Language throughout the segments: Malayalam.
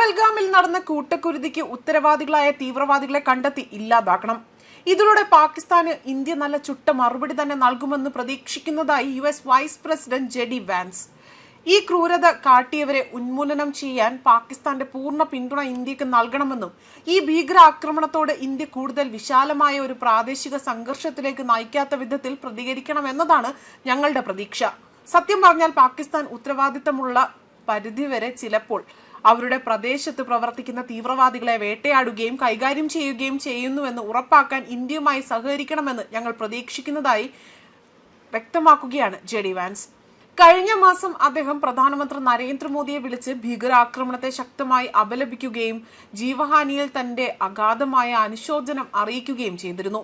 പഹൽഗാമിൽ നടന്ന കൂട്ടക്കുരുതിക്ക് ഉത്തരവാദികളായ തീവ്രവാദികളെ കണ്ടെത്തി ഇല്ലാതാക്കണം. ഇതിലൂടെ പാകിസ്ഥാന് ഇന്ത്യ നല്ല ചുട്ട മറുപടി തന്നെ നൽകുമെന്ന് പ്രതീക്ഷിക്കുന്നതായി US vice president JD Vance. ഈ ക്രൂരത കാട്ടിയവരെ ഉന്മൂലനം ചെയ്യാൻ പാകിസ്ഥാന്റെ പൂർണ്ണ പിന്തുണ ഇന്ത്യക്ക് നൽകണമെന്നും ഈ ഭീകരാക്രമണത്തോട് ഇന്ത്യ കൂടുതൽ വിശാലമായ ഒരു പ്രാദേശിക സംഘർഷത്തിലേക്ക് നയിക്കാത്ത വിധത്തിൽ പ്രതികരിക്കണമെന്നതാണ് ഞങ്ങളുടെ പ്രതീക്ഷ. സത്യം പറഞ്ഞാൽ പാകിസ്ഥാൻ ഉത്തരവാദിത്തമുള്ള പരിധിവരെ ചിലപ്പോൾ അവരുടെ പ്രദേശത്ത് പ്രവർത്തിക്കുന്ന തീവ്രവാദികളെ വേട്ടയാടുകയും കൈകാര്യം ചെയ്യുകയും ചെയ്യുന്നുവെന്ന് ഉറപ്പാക്കാൻ ഇന്ത്യയുമായി സഹകരിക്കണമെന്ന് ഞങ്ങൾ പ്രതീക്ഷിക്കുന്നതായി വ്യക്തമാക്കുകയാണ് JD വാൻസ്. കഴിഞ്ഞ മാസം അദ്ദേഹം പ്രധാനമന്ത്രി നരേന്ദ്രമോദിയെ വിളിച്ച് ഭീകരാക്രമണത്തെ ശക്തമായി അപലപിക്കുകയും ജീവഹാനിയിൽ തന്റെ അഗാധമായ അനുശോചനം അറിയിക്കുകയും ചെയ്തിരുന്നു.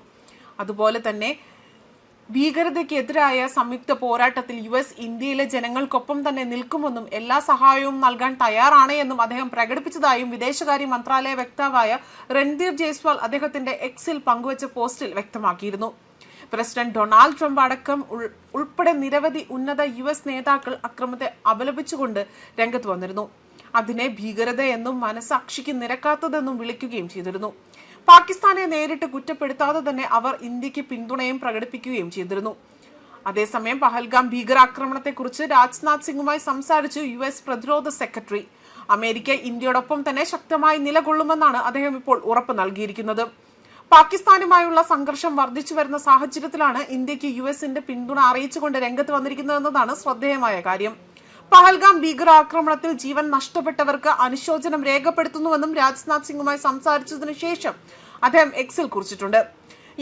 അതുപോലെ തന്നെ ഭീകരതയ്ക്കെതിരായ സംയുക്ത പോരാട്ടത്തിൽ US ഇന്ത്യയിലെ ജനങ്ങൾക്കൊപ്പം തന്നെ നിൽക്കുമെന്നും എല്ലാ സഹായവും നൽകാൻ തയ്യാറാണ് എന്നും അദ്ദേഹം പ്രകടിപ്പിച്ചതായും വിദേശകാര്യ മന്ത്രാലയ വക്താവായ രൺധീർ ജയ്സ്വാൾ അദ്ദേഹത്തിന്റെ എക്സിൽ പങ്കുവച്ച പോസ്റ്റിൽ വ്യക്തമാക്കിയിരുന്നു. പ്രസിഡന്റ് ഡൊണാൾഡ് ട്രംപ് അടക്കം ഉൾപ്പെടെ നിരവധി ഉന്നത US നേതാക്കൾ അക്രമത്തെ അപലപിച്ചുകൊണ്ട് രംഗത്ത് വന്നിരുന്നു. അതിനെ ഭീകരതയെന്നും മനസാക്ഷിക്ക് നിരക്കാത്തതെന്നും വിളിക്കുകയും ചെയ്തിരുന്നു. പാകിസ്ഥാനെ നേരിട്ട് കുറ്റപ്പെടുത്താതെ തന്നെ അവർ ഇന്ത്യക്ക് പിന്തുണയും പ്രകടിപ്പിക്കുകയും ചെയ്തിരുന്നു. അതേസമയം പഹൽഗാം ഭീകരാക്രമണത്തെക്കുറിച്ച് രാജ്നാഥ് സിംഗുമായി സംസാരിച്ചു US പ്രതിരോധ സെക്രട്ടറി. അമേരിക്ക ഇന്ത്യയോടൊപ്പം തന്നെ ശക്തമായി നിലകൊള്ളുമെന്നാണ് അദ്ദേഹം ഇപ്പോൾ ഉറപ്പ് നൽകിയിരിക്കുന്നത്. പാകിസ്ഥാനുമായുള്ള സംഘർഷം വർദ്ധിച്ചു വരുന്ന സാഹചര്യത്തിലാണ് ഇന്ത്യക്ക് USന്റെ പിന്തുണ അറിയിച്ചുകൊണ്ട് രംഗത്ത് വന്നിരിക്കുന്നതെന്നതാണ് ശ്രദ്ധേയമായ കാര്യം. പഹൽഗാം ഭീകരാക്രമണത്തിൽ ജീവൻ നഷ്ടപ്പെട്ടവർക്ക് അനുശോചനം രേഖപ്പെടുത്തുന്നുവെന്നും രാജ്നാഥ് സിംഗുമായി സംസാരിച്ചതിനു ശേഷം അദ്ദേഹം എക്സിൽ കുറിച്ചിട്ടുണ്ട്.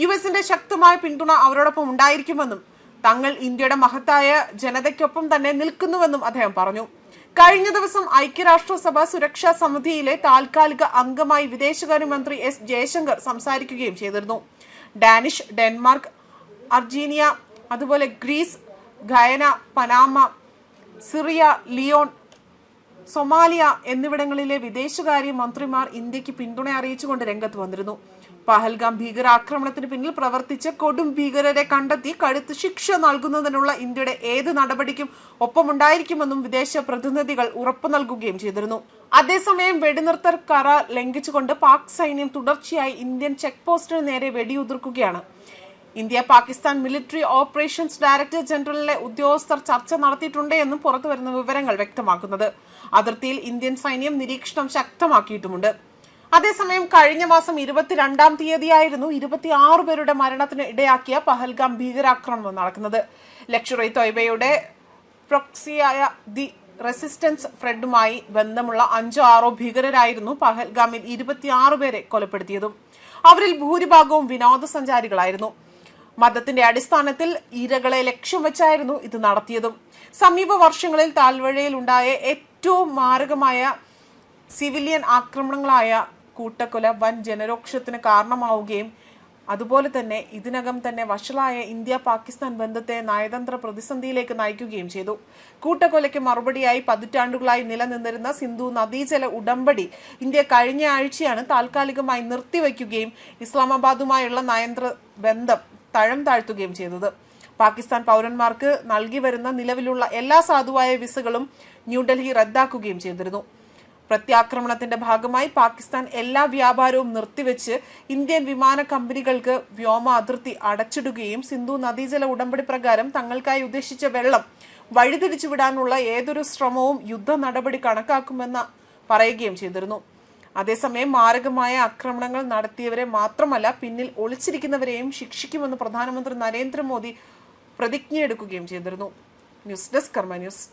USന്റെ ശക്തമായ പിന്തുണ അവരോടൊപ്പം ഉണ്ടായിരിക്കുമെന്നും തങ്ങൾ ഇന്ത്യയുടെ മഹത്തായ ജനതയ്ക്കൊപ്പം തന്നെ നിൽക്കുന്നുവെന്നും അദ്ദേഹം പറഞ്ഞു. കഴിഞ്ഞ ദിവസം ഐക്യരാഷ്ട്രസഭ സുരക്ഷാ സമിതിയിലെ താൽക്കാലിക അംഗമായി വിദേശകാര്യമന്ത്രി S ജയശങ്കർ സംസാരിക്കുകയും ചെയ്തിരുന്നു. ഡാനിഷ്, ഡെൻമാർക്ക്, അർജീനിയ, അതുപോലെ Greece, Guyana, Panama, Syria, Leone, Somalia എന്നിവിടങ്ങളിലെ വിദേശകാര്യ മന്ത്രിമാർ ഇന്ത്യക്ക് പിന്തുണ അറിയിച്ചുകൊണ്ട് രംഗത്ത് വന്നിരുന്നു. പഹൽഗാം ഭീകരാക്രമണത്തിന് പിന്നിൽ പ്രവർത്തിച്ച കൊടും ഭീകരരെ കണ്ടെത്തി കടുത്ത ശിക്ഷ നൽകുന്നതിനുള്ള ഇന്ത്യയുടെ ഏത് നടപടിക്കും ഒപ്പമുണ്ടായിരിക്കുമെന്നും വിദേശ പ്രതിനിധികൾ ഉറപ്പു നൽകുകയും ചെയ്തിരുന്നു. അതേസമയം വെടിനിർത്തൽ കരാർ ലംഘിച്ചുകൊണ്ട് പാക് സൈന്യം തുടർച്ചയായി ഇന്ത്യൻ ചെക്ക് പോസ്റ്റിന് നേരെ വെടിയുതിർക്കുകയാണ്. India Pakistan military operations director ജനറലിലെ ഉദ്യോഗസ്ഥർ ചർച്ച നടത്തിയിട്ടുണ്ട് എന്നും പുറത്തുവരുന്ന വിവരങ്ങൾ വ്യക്തമാക്കുന്നത്. അതിർത്തിയിൽ ഇന്ത്യൻ സൈന്യം നിരീക്ഷണം ശക്തമാക്കിയിട്ടുമുണ്ട്. അതേസമയം കഴിഞ്ഞ മാസം 22-ാം തീയതിയായിരുന്നു 26 പേരുടെ മരണത്തിന് ഇടയാക്കിയ പഹൽഗാം ഭീകരാക്രമണം നടക്കുന്നത്. ലഷ്കർ-ഇ തോയ്ബയുടെ പ്രോക്സിയായ ദി റെസിസ്റ്റൻസ് ഫ്രണ്ടുമായി ബന്ധമുള്ള 5-6 ഭീകരരായിരുന്നു പഹൽഗാമിൽ 26 പേരെ കൊലപ്പെടുത്തിയതും. അവരിൽ ഭൂരിഭാഗവും വിനോദസഞ്ചാരികളായിരുന്നു. മതത്തിന്റെ അടിസ്ഥാനത്തിൽ ഇരകളെ ലക്ഷ്യം വെച്ചായിരുന്നു ഇത് നടത്തിയതും. സമീപ വർഷങ്ങളിൽ താഴ്വരയിൽ ഉണ്ടായ ഏറ്റവും മാരകമായ സിവിലിയൻ ആക്രമണങ്ങളായ കൂട്ടക്കൊല വൻ ജനരോക്ഷത്തിന് കാരണമാവുകയും അതുപോലെ തന്നെ ഇതിനകം തന്നെ വഷളായ ഇന്ത്യ പാകിസ്ഥാൻ ബന്ധത്തെ നയതന്ത്ര പ്രതിസന്ധിയിലേക്ക് നയിക്കുകയും ചെയ്തു. കൂട്ടക്കൊലയ്ക്ക് മറുപടിയായി പതിറ്റാണ്ടുകളായി നിലനിന്നിരുന്ന സിന്ധു നദീജല ഉടമ്പടി ഇന്ത്യ കഴിഞ്ഞ ആഴ്ചയാണ് താൽക്കാലികമായി നിർത്തിവെക്കുകയും ഇസ്ലാമാബാദുമായുള്ള നയതന്ത്ര ബന്ധം തഴം താഴ്ത്തുകയും ചെയ്തത്. പാകിസ്ഥാൻ പൗരന്മാർക്ക് നൽകി വരുന്ന നിലവിലുള്ള എല്ലാ സാധുവായ വിസകളും ന്യൂഡൽഹി റദ്ദാക്കുകയും ചെയ്തിരുന്നു. പ്രത്യാക്രമണത്തിന്റെ ഭാഗമായി പാകിസ്ഥാൻ എല്ലാ വ്യാപാരവും നിർത്തിവെച്ച് ഇന്ത്യൻ വിമാന കമ്പനികൾക്ക് വ്യോമ അതിർത്തി അടച്ചിടുകയും സിന്ധു നദീജല ഉടമ്പടി പ്രകാരം തങ്ങൾക്കായി ഉദ്ദേശിച്ച വെള്ളം വഴിതിരിച്ചുവിടാനുള്ള ഏതൊരു ശ്രമവും യുദ്ധ നടപടി കണക്കാക്കുമെന്ന് പറയുകയും ചെയ്തിരുന്നു. അതേസമയം മാരകമായ ആക്രമണങ്ങൾ നടത്തിയവരെ മാത്രമല്ല പിന്നിൽ ഒളിച്ചിരിക്കുന്നവരെയും ശിക്ഷിക്കുമെന്ന് പ്രധാനമന്ത്രി നരേന്ദ്രമോദി പ്രതിജ്ഞയെടുക്കുകയും ചെയ്തിരുന്നു. ന്യൂസ് ഡെസ്ക് കർമ്മ ന്യൂസ്.